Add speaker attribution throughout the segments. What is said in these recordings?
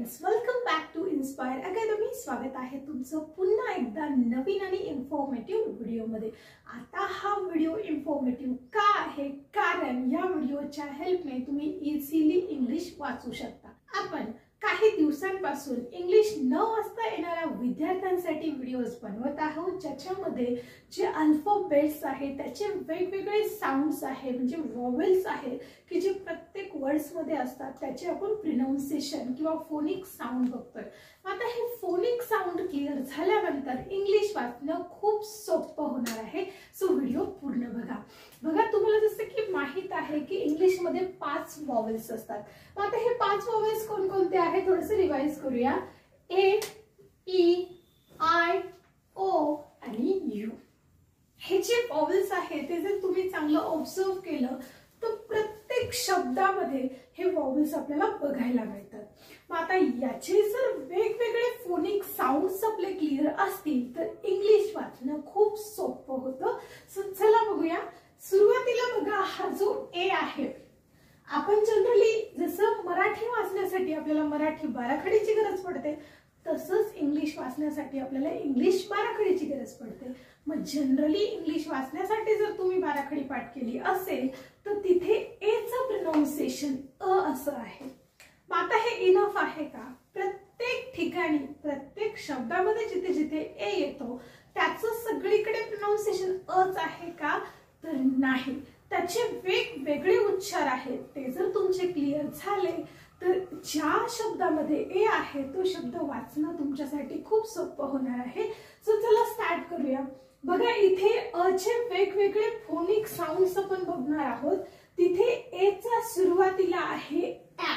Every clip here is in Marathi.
Speaker 1: Friends, welcome back to Inspire Academy. स्वागत आहे तुमचं पुन्हा एकदा नवीन आणि इन्फॉर्मेटिव्ह व्हिडिओमध्ये। आता हा व्हिडिओ इन्फॉर्मेटिव्ह का आहे, कारण या व्हिडिओच्या हेल्पने तुम्ही इझिली इंग्लिश वाचू शकता। आपण काही दिवसांपासून इंग्लिश न वाचता येणाऱ्या विद्यार्थ्यांसाठी व्हिडिओज बनवत आहोत, ज्याच्यामध्ये जे अल्फाबेट्स आहेत त्याचे वेगवेगळे साऊंड्स आहेत, म्हणजे व्हॉवेल्स आहेत की जे प्रत्येक वर्ड्स मध्ये असतात, त्याचे आपण प्रोनाउन्सिएशन किंवा फोनिक साऊंड बघतोय। आता हे फोनिक साऊंड क्लिअर झाल्यानंतर इंग्लिश वाचणं खूप सोपं होणार आहे। सो व्हिडिओ पूर्ण बघा। तुम्हाला जसं की माहित आहे की इंग्लिश मध्ये 5 व्हॉवेल्स असतात। आता हे 5 व्हॉवेल्स कोणकोणते आहेत थोडंसं रिवाइज करूया। ए, ई, आय, ओ आणि यू। हे जे व्हॉवेल्स आहेत ते जर तुम्ही चांगलं ऑब्झर्व केलं तर प्रत्येक शब्दामध्ये हे व्हॉवेल्स आपल्याला बघायला मिळतात। मग आता याचे जर वेगवेगळे फोनिक साऊंड्स आपले क्लिअर असतील तर इंग्लिश वाचणं खूप सोपं होतं। सो चला बघूया। सुरुवातीला बघा, हा जो ए आहे, आपण जनरली जसं मराठी वाचण्यासाठी आपल्याला मराठी बाराखडीची गरज पडते, तसंच इंग्लिश वाचण्यासाठी आपल्याला इंग्लिश बाराखडीची गरज पडते। मग जनरली इंग्लिश वाचण्यासाठी जर तुम्ही बाराखडी पाठ केली असेल तर तिथे ए चं प्रोनाउन्सिएशन अ असं आहे। मग आता हे इनफ आहे का? प्रत्येक ठिकाणी प्रत्येक शब्दामध्ये जिथे जिथे ए येतो त्याचं सगळीकडे प्रोनाउन्सिएशन अच आहे का? तर नाही, त्याचे वेगवेगळे उच्चार आहेत। ते जर तुमचे क्लिअर झाले तर ज्या शब्दामध्ये ए आहे तो शब्द वाचणं तुमच्यासाठी खूप सोपं होणार आहे। सो चला स्टार्ट करूया। बघा, इथे अ चे वेगवेगळे फोनिक साऊंड्स आपण बघणार आहोत। तिथे ए चा सुरुवातीला आहे ऍ,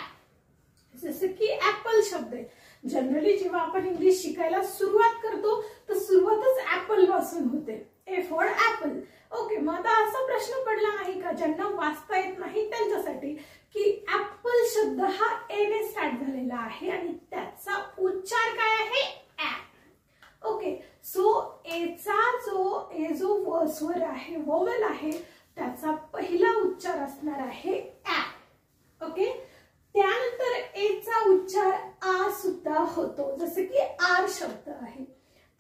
Speaker 1: जसं की ऍपल शब्द आहे। जनरली जेव्हा आपण इंग्लिश शिकायला सुरुवात करतो तर सुरुवातच ऍपल पासून होते, ए फॉर ऍपल। ओके, मग आता असा प्रश्न पडला नाही का ज्यांना वाचता येत नाही त्यांच्यासाठी, की ऍपल शब्द हा ए ने स्टार्ट झालेला आहे आणि त्याचा उच्चार काय आहे? ऍ। ओके, सो ए जो स्वर आहे, व्हॉवेल आहे, त्याचा पहिला उच्चार असणार आहे ऍ। ओके, त्यानंतर ए चा उच्चार आ सुद्धा होतो, जसे की आर शब्द आहे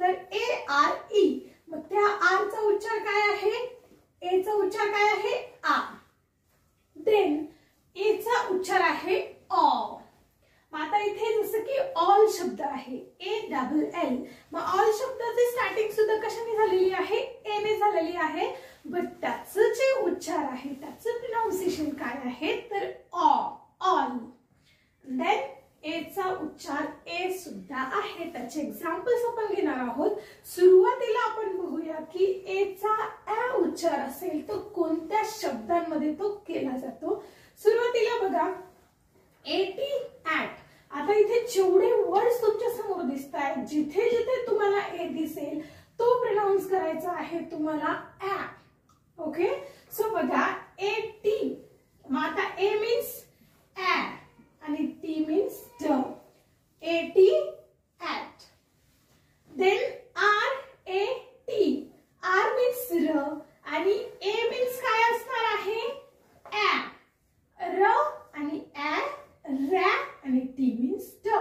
Speaker 1: तर ए आर ई। मग त्या आर चा उच्चार काय आहे? ए चा उच्चार काय आहे? आ। देन ए चा उच्चार आहे ऑ। मग आता इथे जसं की ऑल शब्द आहे, ए डबल एल। मग ऑल शब्दाची स्टार्टिंग सुद्धा कशाने झालेली आहे? ए ने झालेली आहे, बट त्याचं जे उच्चार आहे त्याचं प्रोनाउन्सिएशन काय आहे? तर ऑ, ऑल। देन ए चा उच्चार ए सुद्धा आहे। त्याचे एक्झाम्पल्स आपण घेणार आहोत। सुरुवातीला आपण बघूया की ए चा ऍ उच्चार असेल तर कोणत्या शब्दांमध्ये तो केला जातो। सुरुवातीला बघा, 80 ऍट। आता इथे जेवढे वर्ड्स तुमच्या समोर दिसत आहेत, जिथे जिथे तुम्हाला ए दिसेल तो प्रोनाउन्स करायचा आहे तुम्हाला ऍ। ओके, सो बघा 80। मग आता ए मीन्स ऍ आणि टी मीन्स ड, 80 at. Then R A T, R means र आणि ए मीन्स काय असणार आहे? ऍ। र आणि ऍ, रॅ आणि टी मीन्स ड,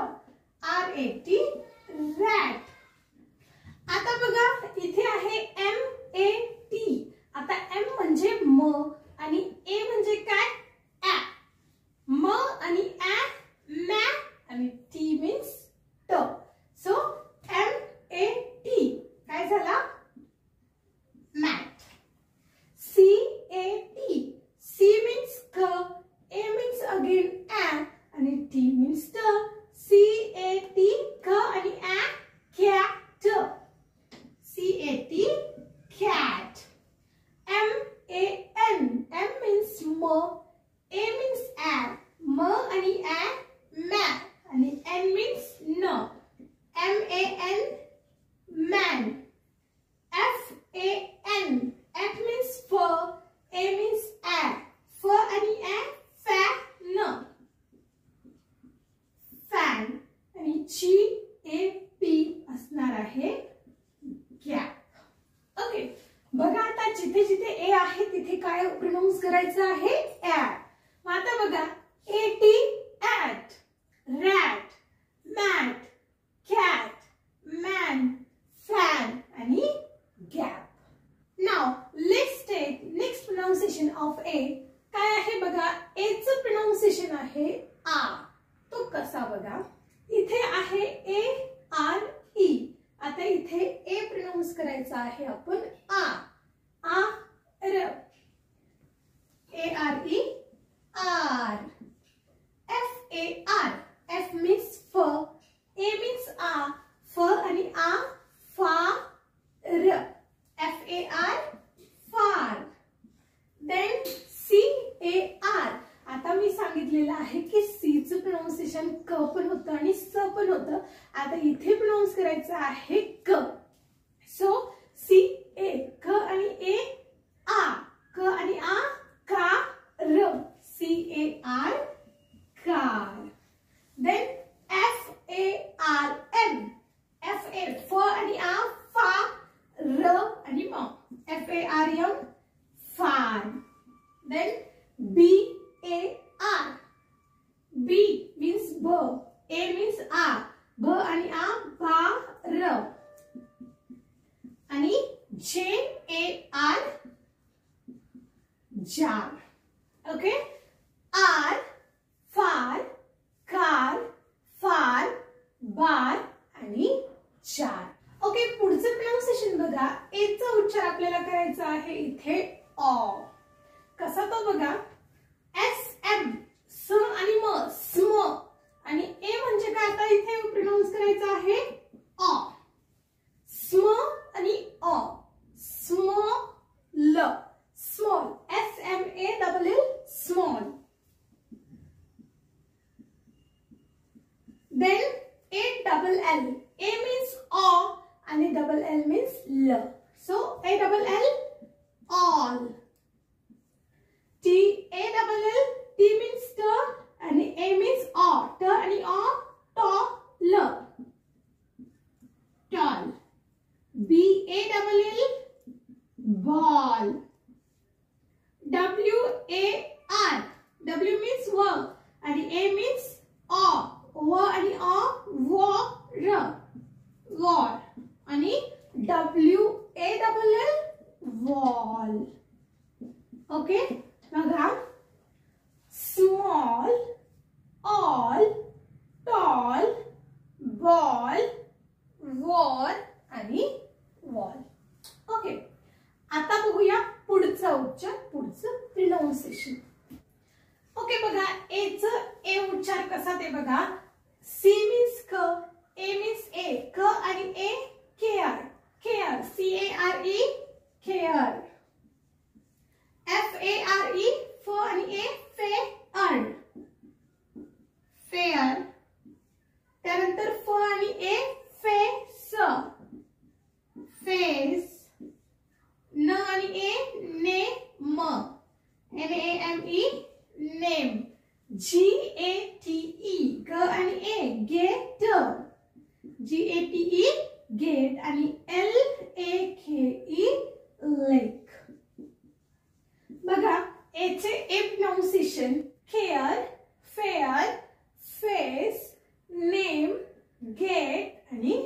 Speaker 1: आर ए टी, रॅट। आता बघा, इथे आहे एम ए टी। आता एम म्हणजे म आणि ए म्हणजे काय? ऍ। म आणि ऍ, मॅ आणि टी मीन्स ट। सो एम ए टी काय झाला? Mat. C A T, C means क, ए मीन्स अगेन ऍ आणि टी मीन्स ट, सी ए टी क आणि ऍ, cat. C A T, cat. M A N, M means म, ए मीन्स ऍ, म आणि ऍ, मॅ आणि एन मीन्स न, M A N, man. F A N, F means फ, ए मीन्स ऍ, फ आणि ऍ, फॅन, फॅन। आणि जी ए पी असणार आहे गॅप। ओके, बघा आता जिथे जिथे ए आहे तिथे काय प्रोनाउन्स करायचं आहे? ऍ। मग आता बघा, 80 ऍट, रॅट, ऑफ ए काय आहे बघा, एचं प्रोनाउन्सिएशन आहे आ. तो कसा बघा, इथे आहे ए आर ई. आता इथे ए प्रोनाउन्स करायचा आहे आपण आ. आ र, A R E R. F A R, F means फ, ए मीन्स आ, फ आणि आ फा र, F A R far. Then C A R. आता मी सांगितलेलं आहे की सी चं प्रोनाउन्सिएशन क पण होतं आणि स पण होतं. आता इथे प्रोनाउन्स करायचं आहे क. सो सी ए, क आणि ए आ, क आणि आ का र, C A R car. Then F A R M, F A फ आणि आ फा र आणि म, F A R M farm. Then B A R, B means ब, ए मीन्स आ, ब आणि आ बा र. आणि J A R jar. Okay, R far, car, far, bar आणि जार. ओके, पुढचं प्रोनाउन्सिएशन बघा. ए चा उच्चार आपल्याला करायचा आहे इथे ऑ. कसा तो बघा, एस एम, स आणि म, स्म. आणि ए म्हणजे काय, आता इथे प्रोनाउन्स करायचं आहे ऑ. स्म आणि ऑ, small, small, S M A double L, small. Then A double L, A means ऑ आणि डबल एल मीन्स ल. So A double L all. T A double L, T means ट आणि ए मीन्स ऑ, ट आणि ऑ tall, tall. B A double L ball. W A R, W means व आणि ए मीन्स ऑ, व आणि ऑ वॉर, वॉर. आणि W A double L wall. Okay बघा, small, all, tall, ball, war आणि वॉल. ओके, आता बघूया पुढचा उच्चार, पुढचं प्रोनाउन्सिएशन. ओके बघा, ए चं ए उच्चार कसा ते बघा. सी मीन्स क, ए मीन्स ए, क आणि ए care, care, C A R E care. F A R E, फ आणि ए फेअर, फेअर. त्यानंतर फ आणि ए फेस, फेस. न आणि ए name, N A M E name. G A T E, ग आणि ए gate, G A T E gate. आणि L A K E lake. बघा, ए चे A pronunciation care, fare, face, name, gate आणि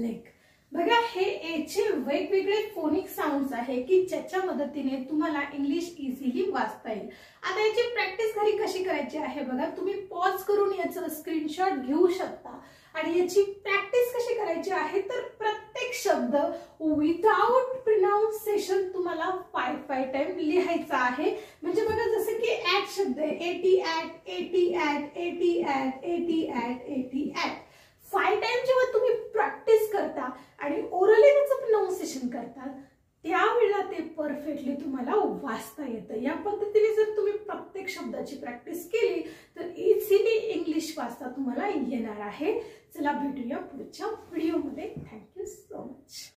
Speaker 1: लेक. बघा, हे ए चे वेगवेगळे फोनिक साऊंड्स आहे की ज्याच्या मदतीने तुम्हाला इंग्लिश इझिली वाचता येईल. आता याची प्रॅक्टिस घरी कशी करायची आहे बघा. तुम्ही पॉज करून याचं स्क्रीनशॉट घेऊ शकता. आणि याची प्रॅक्टिस कशी करायची आहे तर प्रत्येक शब्द विदाउट प्रोनाउन्सिएशन तुम्हाला 5 टाइम लिहायचा आहे. म्हणजे बघा, जसं की ऍट शब्द आहे, eighty at, eighty at, eighty at, eighty at, eighty at. 5 time जेव्हा तुम्ही प्रॅक्टिस करता आणि ओरली त्याचं प्रोनाउन्सिएशन करता त्यावेळेला ते परफेक्टली तुम्हाला वाचता येतं. या पद्धतीने जर तुम्ही प्रत्येक शब्दाची प्रॅक्टिस केली तर इझिली इंग्लिश वाचता तुम्हाला येणार आहे. चला भेटूया पुढच्या व्हिडिओमध्ये. थँक्यू.